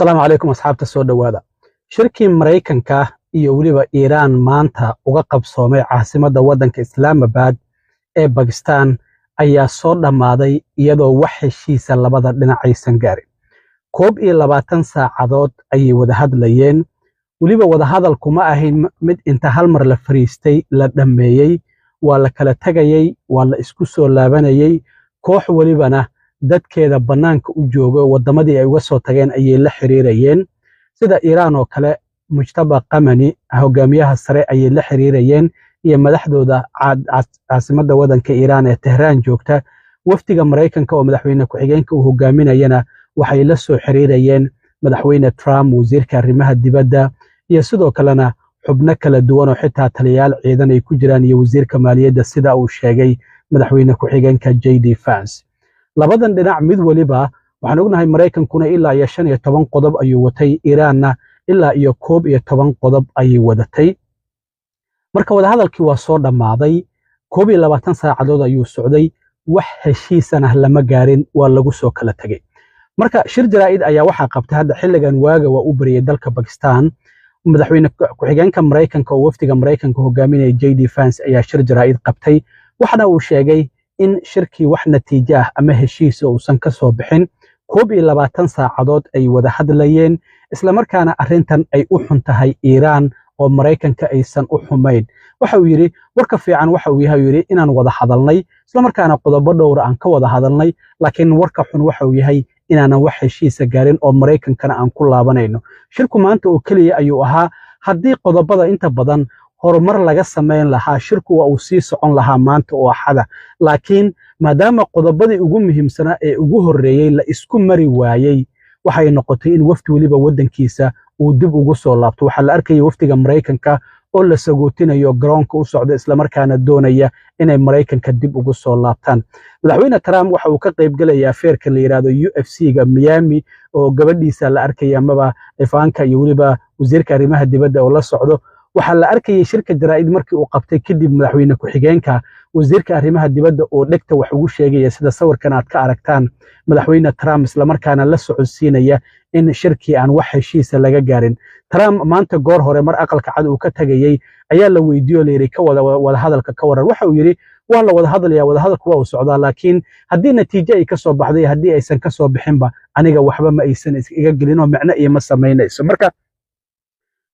السلام عليكم أصحاب السود وهذا شركة مريكان iyo waliba Iran maanta uga qabsoomay caasimada wadanka Islaamabad ee Pakistan ayaa soo dhamaaday iyadoo wax heshiisa labada dhinac aysan gaarin 21 saacadood ayay wada hadlayeen waliba wada hadalku ma ahayn mid inta hal mar la fariistay la dhameeyay waa la kala tagayay waa la isku soo laabanayay koox walibana dadkeeda banaanka u joogo wadamadii ay uga soo tageen ayay la xiriirayeen sida Iran oo kale mujtaba qamani hogaamiyaha sare ayay la xiriirayeen iyo madaxdooda caasimada wadanka Iran ee Tehran joogta waftiga Mareykanka oo madaxweyne ku xigeenka uu hogaaminayana waxay la soo xiriirayeen madaxweyne Trump wasiirka arrimaha dibadda iyo sidoo kalena xubno kala duwan oo xitaa taliyaal ciidan ay ku jiraan iyo wasiirka maaliyadda sida uu sheegay madaxweyne ku xigeenka JD Vance labadan dhinac mid waliba waxaan ognahay Mareykankuna ilaa iyo 15 qodob ayuu watay Iranna ilaa iyo 11 qodob ayay wadatay marka wada hadalkii waa soo dhamaaday 21 saacadood ayuu socday wax heshiisana lama gaarin waa lagu soo kala tagay marka shir jaraa'id ayaa waxa qabtay hadda xilligan waaga waa u bariyay dalka Pakistan madaxweyne ku xigeenka Mareykanka oo waftiga Mareykanka hogaaminaya JD Vance ayaa shir jaraa'id qabtay waxna uu sheegay in shirkii wax natiijo ah ama heshiis uusan ka soo bixin 21 saacadood ay wada hadlayeen isla markaana arrintan ay u xuntahay Iran oo Mareykanka aysan u xumayn waxa uu yiri warka fiican waxa uu yahay yiri inaan wada hadalnay isla markaana qodobo dhowr aan ka wada hadalnay laakiin warka xun waxa uu yahay inaan wax heshiis gaarin oo Mareykankana aan ku laabanayno shirku maanta oo kaliya ayuu ahaa haddii qodobada inta badan horumar laga sameyn lahaa shirku waa uu sii socon lahaa maanta oo axada laakiin maadaama qodobadii ugu muhiimsanaa ee ugu horeeyay la isku mari waayay waxay noqotay in wafdi waliba wadankiisa uu dib ugu soo laabto waxa la arkay wafdiga Mareykanka oo la sagootinayo garoonka u socda isla markaana doonaya inay Mareykanka dib ugu soo laabtaan madaxweyne Trump waxa uu ka qayb galayaa feerka la yiraahdo UFC-ga Miami oo gabadhiisa la arkay amaba ifaanka iyo waliba wasiirka arrimaha dibadda oo la socdo waxa la arkay shirka jaraa'id markii uu qabtay kadib madaxweyne ku xigeenka wasiirka arrimaha dibadda oo dhegta wax ugu sheegay sida sawirkan aad ka aragtaan madaxweyne Trump isla markaana la socodsiinaya in shirkii aan wax heshiis laga gaarin Trump maanta goor hore mar aqalka cad uu ka tagayay ayaa la weydiiyay leeyahay ka wada hadalka ka waran waxa uu yiri waa la wada hadlayaa wada hadalku waa u socdaa laakiin haddii natiijo ay ka soo baxday haddii aysan ka soo bixinba aniga waxba ma aysan iga gelin oo macna iyo ma sameynayso marka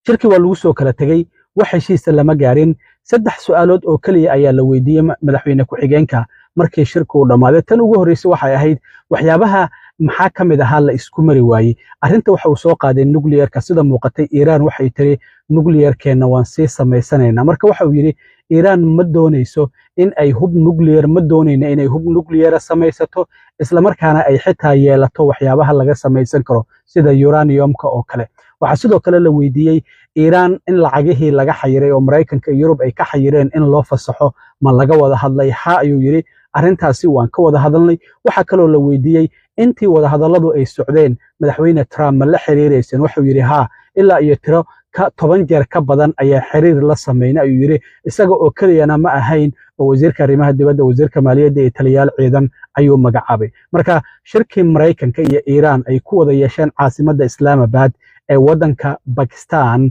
shirkii waa lagu soo kala tagay wax heshiis lama gaarin saddex su'aalood oo kaliya ayaa la weydiiyay madaxweyne ku xigeenka markii shirku dhamaaday tan ugu horeysay waxay ahayd waxyaabaha maxaa kamid ahaa la isku mari waayay arrinta waxa uu soo qaaday nuclearka sida muuqatay Iran waxay tiri nuclearkeena waan sii sameysanaynaa marka waxa uu yiri Iran ma doonayso in ay hub nuclear ma doonayna inay hub nuclear samaysato isla markaana ay xitaa yeelato waxyaabaha laga samaysan karo sida uraniumka oo kale waxa sidoo kale la weydiiyay Iran in lacagihii laga xayiray oo Mareykanka iyo Yurub ay ka xayireen in loo fasaxo ma laga wada hadlay ayuu yiri arrintaasi waan ka wada hadalnay waxa kale oo la weydiiyay intii wada hadalladu ay socdeen madaxweyne Trump ma la xiriiraysan waxa uu yiri ilaa iyo tiro ka 10 jeer ka badan ayaa xiriir la sameeyay ayuu yiri isaga oo kaliyana ma ahayn oo wasiirka arrimaha dibadda wasiirka maaliyadda iyo taliyaal ciidan ayuu magacaabay marka shirkii Mareykanka iyo Iran ay ku wada yeesheen caasimada Islaamabad ee wadanka Pakistan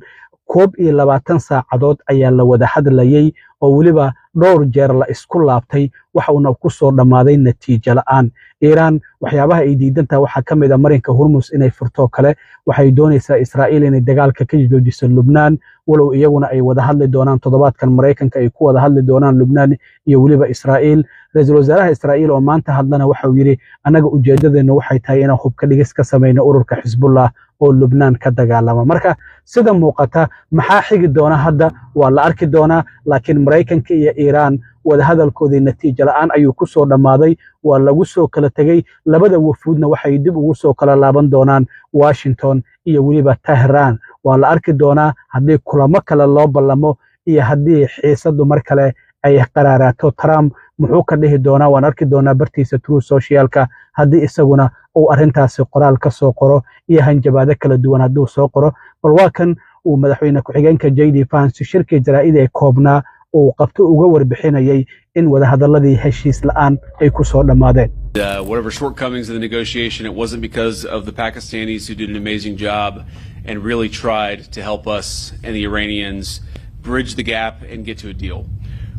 21 saacadood ayaa la wada hadlayay oo waliba dhowr jeer la isku laabtay waxa uu ku soo dhamaaday natiijo la'aan Iran waxyaabaha ay diidantaa waxa kamid ah marinka Hormuz inay furto kale waxay doonaysaa Israa'iil inay dagaalka ka joojiso Lubnaan walow iyaguna ay wada hadli doonaan toddobaadkan Mareykanka ay ku wada hadli doonaan Lubnaan iyo waliba Israa'iil ra'iisul wasaaraha Israa'iil oo maanta hadlana waxa uu yiri anaga ujeedadeena waxay tahay inaan hubka dhigis ka sameeyno ururka Xisbullah oo Lubnaan ka dagaalama marka sida muuqata maxaa xigi doona hadda waa la arki doonaa laakiin Mareykanka iyo Iran wada hadalkoodii natiijo la'aan ayuu ku soo dhamaaday waa lagu soo kala tagay labada wafuudna waxay dib ugu soo kala laaban doonaan Washington iyo waliba Tehran waa la arki doonaa haddii kulamo kale loo ballamo iyo haddii xiisadu mar kale ay qaraaraato Trump muxuu ka dhihi doonaa waan arki doonaa bartiisa True Socialka haddii isaguna uu arrintaasi qoraal ka soo qoro iyo hanjabaado kala duwan hadduu soo qoro bal waa kan uu madaxweyne ku xigeenka JD Vance shirkii jaraa'id ee koobnaa uu qabto uga warbixinayay in wada hadalladii heshiis la'aan ay ku soo dhamaadeen Whatever shortcomings of the negotiation, it wasn't because of the Pakistanis, who did an amazing job and really tried to help us and the Iranians bridge the gap and get to a deal.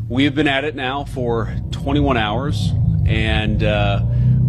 We have been at it now for 21 hours, and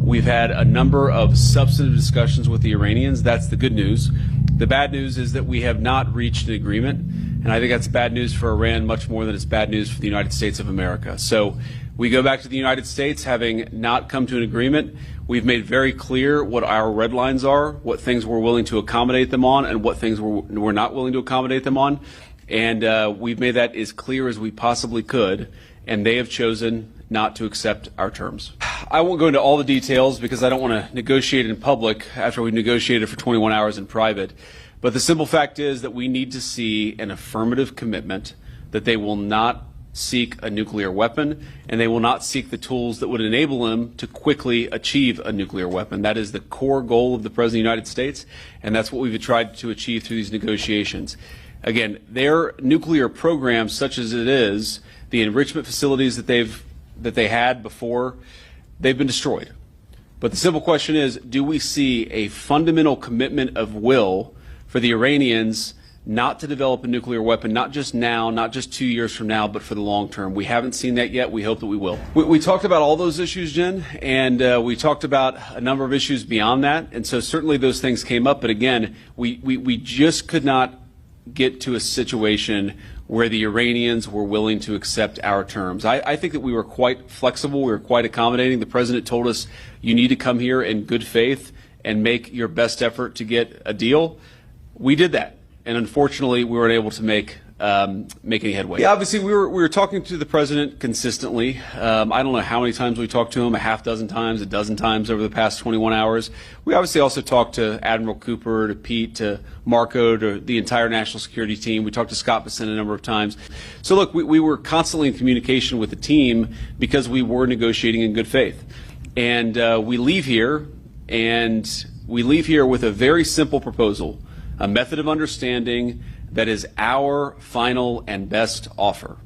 we've had a number of substantive discussions with the Iranians. That's the good news. The bad news is that we have not reached an agreement, and I think that's bad news for Iran much more than it's bad news for the United States of America. So we go back to the United States having not come to an agreement. We've made very clear what our red lines are, what things we're willing to accommodate them on, and what things we're not willing to accommodate them on. And we've made that as clear as we possibly could, and they have chosen not to accept our terms. I won't go into all the details because I don't want to negotiate in public after we've negotiated for 21 hours in private. But the simple fact is that we need to see an affirmative commitment that they will not seek a nuclear weapon, and they will not seek the tools that would enable them to quickly achieve a nuclear weapon. That is the core goal of the President of the United States, and that's what we've tried to achieve through these negotiations. Again, their nuclear program, such as it is, the enrichment facilities that they had before, they've been destroyed. But the simple question is, do we see a fundamental commitment of will for the Iranians not to develop a nuclear weapon, not just now, not just 2 years from now, but for the long term? We haven't seen that yet. We hope that we will. We talked about all those issues, Jen, and we talked about a number of issues beyond that. And so certainly those things came up. But again, we just could not get to a situation where the Iranians were willing to accept our terms. I think that we were quite flexible. We were quite accommodating. The president told us, you need to come here in good faith and make your best effort to get a deal. We did that. And unfortunately, we weren't able to make any headway. Yeah, obviously, we were talking to the president consistently. I don't know how many times we talked to him, a half dozen times, a dozen times over the past 21 hours. We obviously also talked to Admiral Cooper, to Pete, to Marco, to the entire national security team. We talked to Scott Bessent a number of times. So look, we were constantly in communication with the team because we were negotiating in good faith. And we leave here with a very simple proposal, a method of understanding that is our final and best offer.